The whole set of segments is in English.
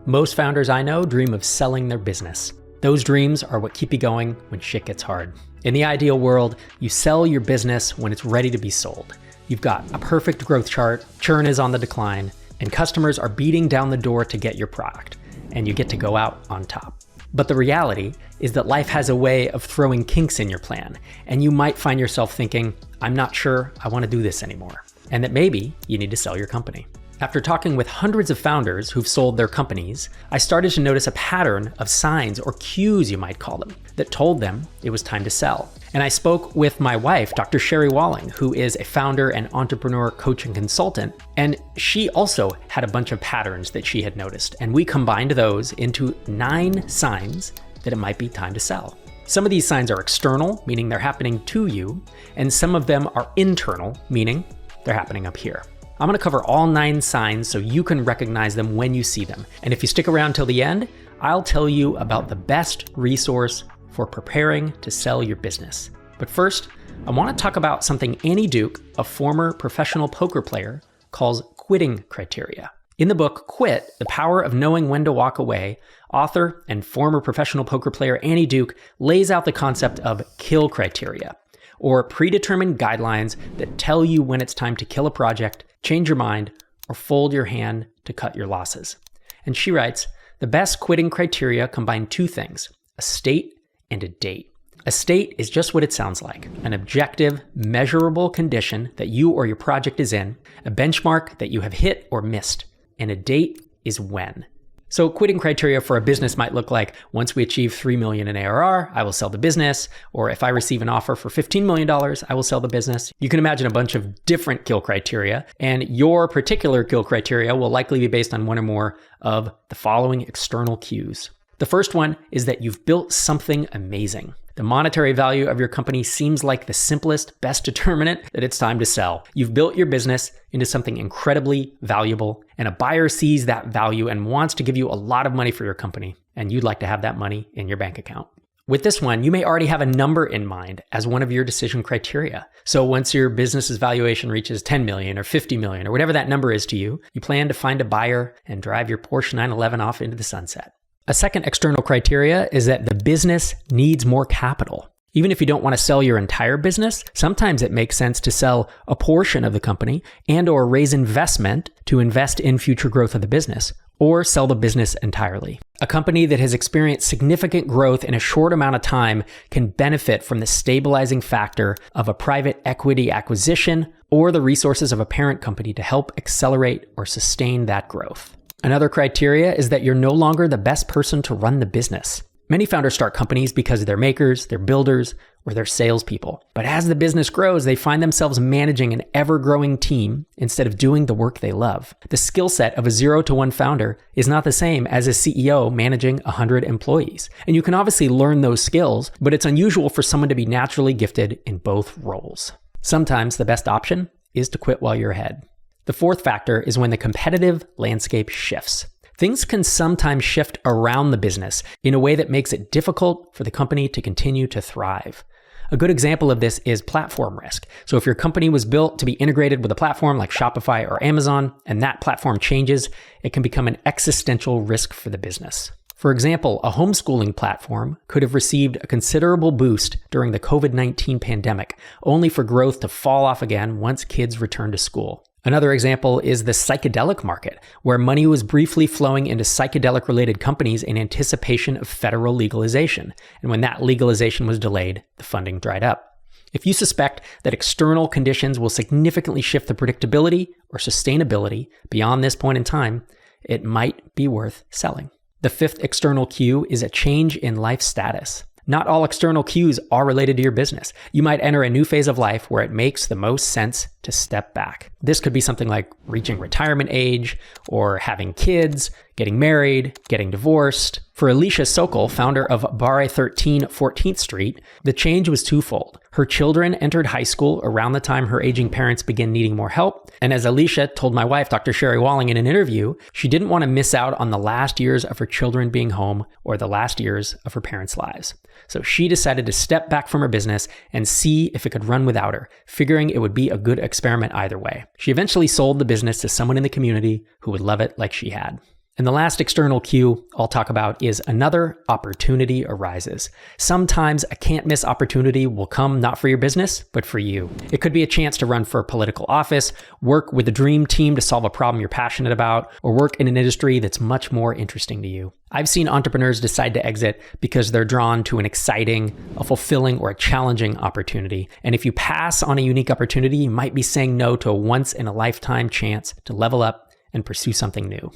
Most founders I know dream of selling their business. Those dreams are what keep you going when shit gets hard. In the ideal world, you sell your business when it's ready to be sold. You've got a perfect growth chart, churn is on the decline, and customers are beating down the door to get your product, and you get to go out on top. But the reality is that life has a way of throwing kinks in your plan, and you might find yourself thinking, I'm not sure I want to do this anymore, and that maybe you need to sell your company. After talking with hundreds of founders who've sold their companies, I started to notice a pattern of signs, or cues you might call them, that told them it was time to sell. And I spoke with my wife, Dr. Sherry Walling, who is a founder and entrepreneur coach and consultant, and she also had a bunch of patterns that she had noticed, and we combined those into 9 signs that it might be time to sell. Some of these signs are external, meaning they're happening to you, and some of them are internal, meaning they're happening up here. I'm going to cover all 9 signs so you can recognize them when you see them. And if you stick around till the end, I'll tell you about the best resource for preparing to sell your business. But first, I want to talk about something Annie Duke, a former professional poker player, calls quitting criteria. In the book, Quit, The Power of Knowing When to Walk Away, author and former professional poker player Annie Duke lays out the concept of kill criteria, or predetermined guidelines that tell you when it's time to kill a project, change your mind, or fold your hand to cut your losses. And she writes, the best quitting criteria combine 2 things, a state and a date. A state is just what it sounds like, an objective, measurable condition that you or your project is in, a benchmark that you have hit or missed, and a date is when. So quitting criteria for a business might look like, once we achieve $3 million in ARR, I will sell the business. Or if I receive an offer for $15 million, I will sell the business. You can imagine a bunch of different kill criteria, and your particular kill criteria will likely be based on one or more of the following external cues. The first one is that you've built something amazing. The monetary value of your company seems like the simplest, best determinant that it's time to sell. You've built your business into something incredibly valuable, and a buyer sees that value and wants to give you a lot of money for your company, and you'd like to have that money in your bank account. With this one, you may already have a number in mind as one of your decision criteria. So once your business's valuation reaches 10 million or 50 million or whatever that number is to you, you plan to find a buyer and drive your Porsche 911 off into the sunset. A second external criteria is that the business needs more capital. Even if you don't want to sell your entire business, sometimes it makes sense to sell a portion of the company and or raise investment to invest in future growth of the business, or sell the business entirely. A company that has experienced significant growth in a short amount of time can benefit from the stabilizing factor of a private equity acquisition or the resources of a parent company to help accelerate or sustain that growth. Another criteria is that you're no longer the best person to run the business. Many founders start companies because they're makers, they're builders, or they're salespeople. But as the business grows, they find themselves managing an ever-growing team instead of doing the work they love. The skill set of a 0 to 1 founder is not the same as a CEO managing 100 employees. And you can obviously learn those skills, but it's unusual for someone to be naturally gifted in both roles. Sometimes the best option is to quit while you're ahead. The fourth factor is when the competitive landscape shifts. Things can sometimes shift around the business in a way that makes it difficult for the company to continue to thrive. A good example of this is platform risk. So if your company was built to be integrated with a platform like Shopify or Amazon, and that platform changes, it can become an existential risk for the business. For example, a homeschooling platform could have received a considerable boost during the COVID-19 pandemic, only for growth to fall off again once kids return to school. Another example is the psychedelic market, where money was briefly flowing into psychedelic-related companies in anticipation of federal legalization. And when that legalization was delayed, the funding dried up. If you suspect that external conditions will significantly shift the predictability or sustainability beyond this point in time, it might be worth selling. The fifth external cue is a change in life status. Not all external cues are related to your business. You might enter a new phase of life where it makes the most sense to step back. This could be something like reaching retirement age, or having kids, getting married, getting divorced. For Alicia Sokol, founder of Bar 13 14th Street, the change was twofold. Her children entered high school around the time her aging parents began needing more help. And as Alicia told my wife, Dr. Sherry Walling, in an interview, she didn't want to miss out on the last years of her children being home or the last years of her parents' lives. So she decided to step back from her business and see if it could run without her, figuring it would be a good experiment either way. She eventually sold the business to someone in the community who would love it like she had. And the last external cue I'll talk about is another opportunity arises. Sometimes a can't miss opportunity will come not for your business, but for you. It could be a chance to run for a political office, work with a dream team to solve a problem you're passionate about, or work in an industry that's much more interesting to you. I've seen entrepreneurs decide to exit because they're drawn to an exciting, a fulfilling, or a challenging opportunity. And if you pass on a unique opportunity, you might be saying no to a once-in-a-lifetime chance to level up and pursue something new.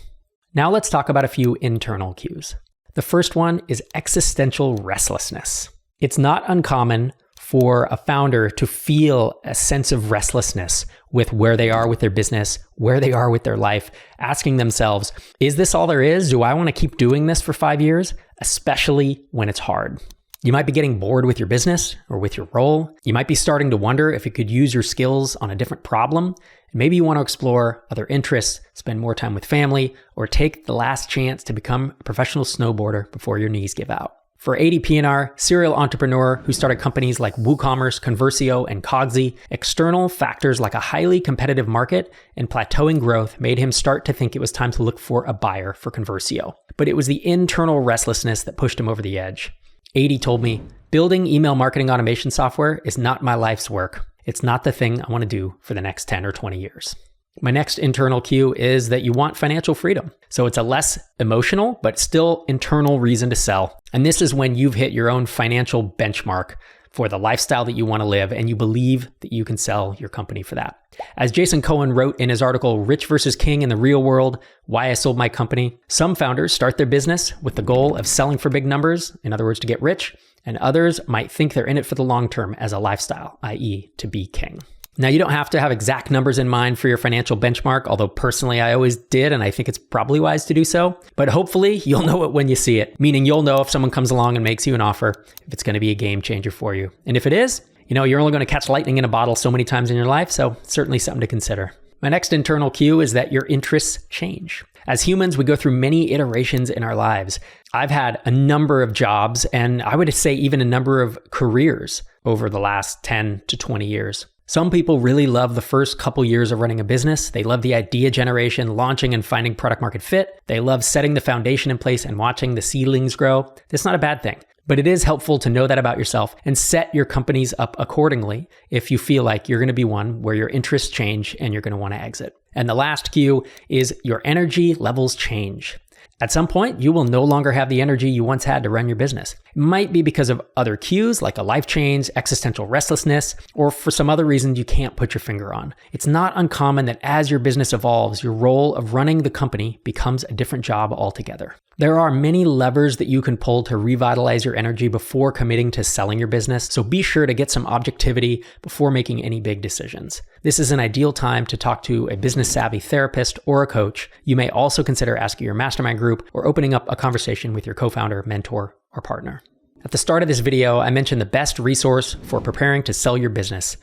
Now let's talk about a few internal cues. The first one is existential restlessness. It's not uncommon for a founder to feel a sense of restlessness with where they are with their business, where they are with their life, asking themselves, is this all there is? Do I want to keep doing this for 5 years? Especially when it's hard. You might be getting bored with your business or with your role. You might be starting to wonder if you could use your skills on a different problem. Maybe you want to explore other interests, spend more time with family, or take the last chance to become a professional snowboarder before your knees give out. For ADP&R, serial entrepreneur who started companies like WooCommerce, Conversio, and Cogsy, external factors like a highly competitive market and plateauing growth made him start to think it was time to look for a buyer for Conversio. But it was the internal restlessness that pushed him over the edge. AD told me, building email marketing automation software is not my life's work. It's not the thing I want to do for the next 10 or 20 years. My next internal cue is that you want financial freedom. So it's a less emotional, but still internal reason to sell. And this is when you've hit your own financial benchmark for the lifestyle that you want to live, and you believe that you can sell your company for that. As Jason Cohen wrote in his article, Rich versus King in the Real World, Why I Sold My Company, some founders start their business with the goal of selling for big numbers, in other words, to get rich, and others might think they're in it for the long term as a lifestyle, i.e. to be king. Now, you don't have to have exact numbers in mind for your financial benchmark, although personally I always did, and I think it's probably wise to do so. But hopefully you'll know it when you see it, meaning you'll know if someone comes along and makes you an offer, if it's going to be a game changer for you. And if it is, you're only going to catch lightning in a bottle so many times in your life, so certainly something to consider. My next internal cue is that your interests change. As humans, we go through many iterations in our lives. I've had a number of jobs, and I would say even a number of careers over the last 10 to 20 years. Some people really love the first couple years of running a business. They love the idea generation, launching and finding product market fit. They love setting the foundation in place and watching the seedlings grow. That's not a bad thing, but it is helpful to know that about yourself and set your companies up accordingly if you feel like you're going to be one where your interests change and you're going to want to exit. And the last cue is your energy levels change. At some point, you will no longer have the energy you once had to run your business. It might be because of other cues like a life change, existential restlessness, or for some other reason you can't put your finger on. It's not uncommon that as your business evolves, your role of running the company becomes a different job altogether. There are many levers that you can pull to revitalize your energy before committing to selling your business, so be sure to get some objectivity before making any big decisions. This is an ideal time to talk to a business-savvy therapist or a coach. You may also consider asking your mastermind group or opening up a conversation with your co-founder, mentor, or partner. At the start of this video, I mentioned the best resource for preparing to sell your business,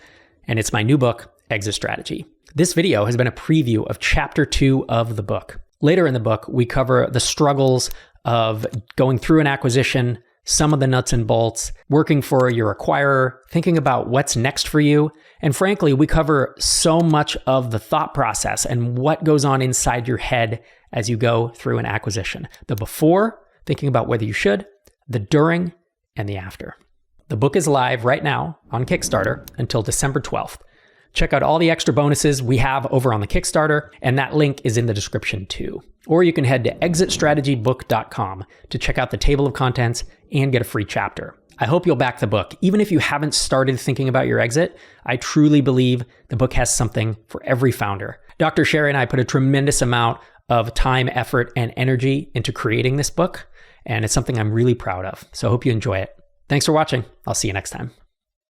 and it's my new book, Exit Strategy. This video has been a preview of Chapter 2 of the book. Later in the book, we cover the struggles of going through an acquisition, some of the nuts and bolts, working for your acquirer, thinking about what's next for you. And frankly, we cover so much of the thought process and what goes on inside your head as you go through an acquisition. The before, thinking about whether you should, the during, and the after. The book is live right now on Kickstarter until December 12th. Check out all the extra bonuses we have over on the Kickstarter, and that link is in the description too. Or you can head to exitstrategybook.com to check out the table of contents and get a free chapter. I hope you'll back the book. Even if you haven't started thinking about your exit, I truly believe the book has something for every founder. Dr. Sherry and I put a tremendous amount of time, effort, and energy into creating this book, and it's something I'm really proud of. So I hope you enjoy it. Thanks for watching. I'll see you next time.